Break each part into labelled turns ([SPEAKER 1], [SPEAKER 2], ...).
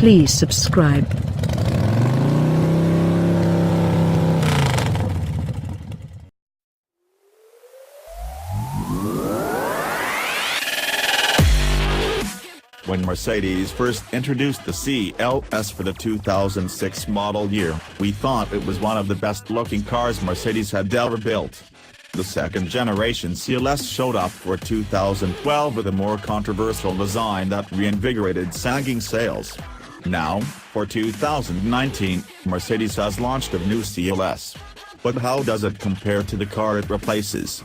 [SPEAKER 1] Please subscribe.
[SPEAKER 2] When Mercedes first introduced the CLS for the 2006 model year, we thought it was one of the best-looking cars Mercedes had ever built. The second-generation CLS showed up for 2012 with a more controversial design that reinvigorated sagging sales. Now, for 2019, Mercedes has launched a new CLS. But how does it compare to the car it replaces?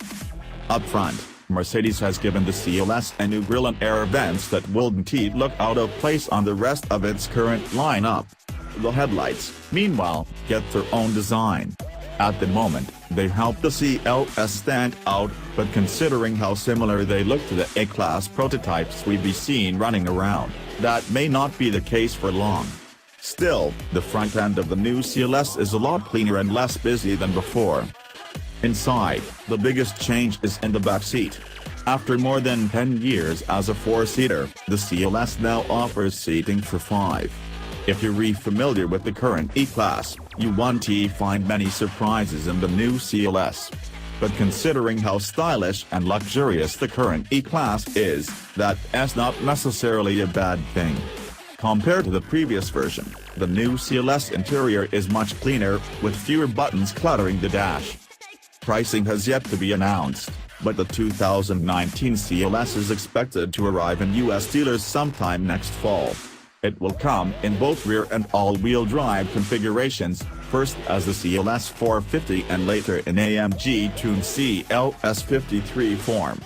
[SPEAKER 2] Up front, Mercedes has given the CLS a new grille and air vents that wouldn't look out of place on the rest of its current lineup. The headlights, meanwhile, get their own design. At the moment, they help the CLS stand out, but considering how similar they look to the A-Class prototypes we've been seeing running around, that may not be the case for long. Still, the front end of the new CLS is a lot cleaner and less busy than before. Inside, the biggest change is in the backseat. After more than 10 years as a four-seater, the CLS now offers seating for 5. If you're familiar with the current E-Class, you won't find many surprises in the new CLS. But considering how stylish and luxurious the current E-Class is, that's not necessarily a bad thing. Compared to the previous version, the new CLS interior is much cleaner, with fewer buttons cluttering the dash. Pricing has yet to be announced, but the 2019 CLS is expected to arrive in US dealers sometime next fall. It will come in both rear and all-wheel drive configurations, first as the CLS 450 and later in AMG-tuned CLS 53 form.